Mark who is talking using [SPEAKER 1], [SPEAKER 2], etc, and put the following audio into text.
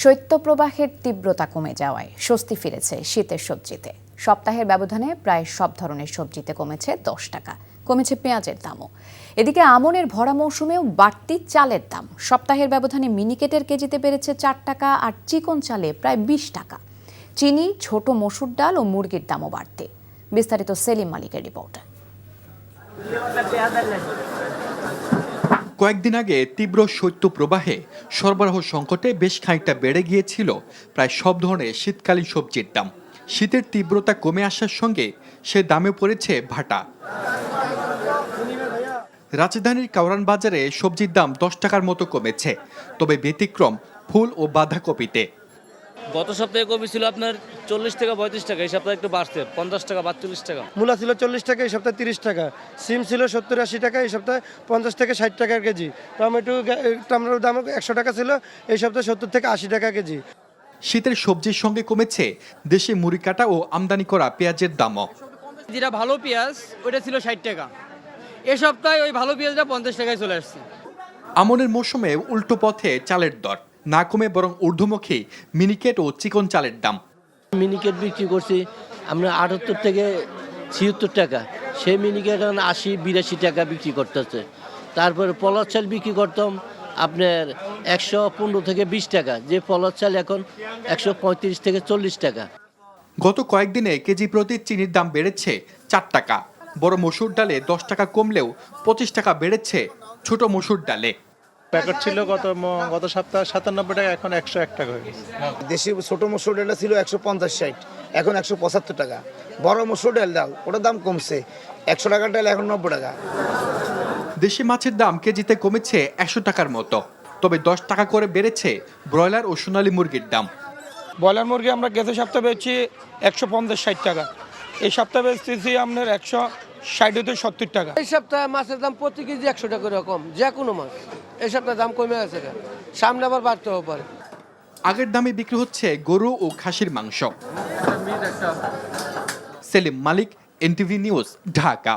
[SPEAKER 1] শৈত্যপ্রবাহের তীব্রতা কমে যাওয়ায় স্বস্তি ফিরেছে শীতের সবজিতে। সপ্তাহের ব্যবধানে প্রায় সব ধরনের সবজিতে কমেছে 10 টাকা, কমেছে পেঁয়াজের দামও। এদিকে আমনের ভরা মৌসুমেও বাড়তি চালের দাম। সপ্তাহের ব্যবধানে মিনিকেটের কেজিতে বেড়েছে 4 টাকা, আর চিকন চালে প্রায় 20 টাকা। চিনি, ছোট মসুর ডাল ও মুরগির দামও বাড়তে। বিস্তারিত সেলিম মালিকের রিপোর্ট।
[SPEAKER 2] কয়েকদিন আগে তীব্র শৈত্যপ্রবাহে সরবরাহ সংকটে বেশ খানিকটা বেড়ে গিয়েছিল প্রায় সব ধরনের শীতকালীন সবজির দাম। শীতের তীব্রতা কমে আসার সঙ্গে সে দামে পড়েছে ভাটা। রাজধানীর কাউরান বাজারে সবজির দাম 10 টাকার মতো কমেছে, তবে ব্যতিক্রম ফুল ও বাঁধাকপিতে।
[SPEAKER 3] গত সপ্তাহে কপি ছিল আপনার 40 টাকা 35 টাকা, এই সপ্তাহে একটু বাড়ছে 50 টাকা 42 টাকা।
[SPEAKER 4] মূলা ছিল 40 টাকা, এই সপ্তাহে 30 টাকা। সিম ছিল 70-80 টাকা, এই সপ্তাহে 50 থেকে 60 টাকা কেজি। টমেটোর দাম 100 টাকা ছিল, এই সপ্তাহে 70 থেকে 80 টাকা কেজি।
[SPEAKER 2] শীতের সবজির সঙ্গে কমেছে দেশি মুড়ি কাটা ও আমদানি করা পেঁয়াজের দামও।
[SPEAKER 5] যেটা ভালো পেঁয়াজ ওইটা ছিল 60 টাকা, এ সপ্তাহে ওই ভালো পেঁয়াজটা 50 টাকায় চলে আসছে।
[SPEAKER 2] আমনের মৌসুমে উল্টো পথে চালের দর না কমে বরং ঊর্ধ্বমুখী মিনিকেট ও চিকন চালের দাম।
[SPEAKER 6] মিনিকেট বিক্রি করছি আমরা 78 থেকে 76 টাকা, সেই মিনিকেট এখন 80-82 টাকা বিক্রি করতেছে। তারপরে পলাশ চাল বিক্রি করতাম আপনার 115 থেকে 20 টাকা, যে পলাশ চাল এখন 135 থেকে 40 টাকা।
[SPEAKER 2] গত কয়েকদিনে কেজি প্রতি চিনির দাম বেড়েছে 4 টাকা। বড় মসুর ডালে 10 টাকা কমলেও 25 টাকা বেড়েছে ছোট মসুর ডালে।
[SPEAKER 7] প্যাকেট ছিল গত সপ্তাহে 97 টাকা, এখন 101 টাকা হয়ে গেছে।
[SPEAKER 8] দেশি ছোট মসুর ডাল ছিল 150-60, এখন 175 টাকা। বড় মসুর ডাল ওটার দাম কমছে, 100 টাকার ডাল এখন 90 টাকা।
[SPEAKER 2] দেশি মাছের দাম কেজিতে কমেছে 100 টাকার মতো, তবে 10 টাকা করে বেড়েছে ব্রয়লার ও সোনালী মুরগির দাম।
[SPEAKER 4] ব্রয়লার মুরগি আমরা গত সপ্তাহে বেচছি 150-60 টাকা, এই সপ্তাহে বেচতেছি আপনার 160-70 টাকা।
[SPEAKER 9] এই সপ্তাহে মাছের দাম প্রতি কেজি 100 টাকা করে কম, যে কোনো মাছ এই সপ্তাহে দাম কমে আছে, সামনে আবার বাড়তেও পারে।
[SPEAKER 2] আগের দামে বিক্রি হচ্ছে গরু ও খাসির মাংস। সেলিম মালিক, এনটিভি নিউজ, ঢাকা।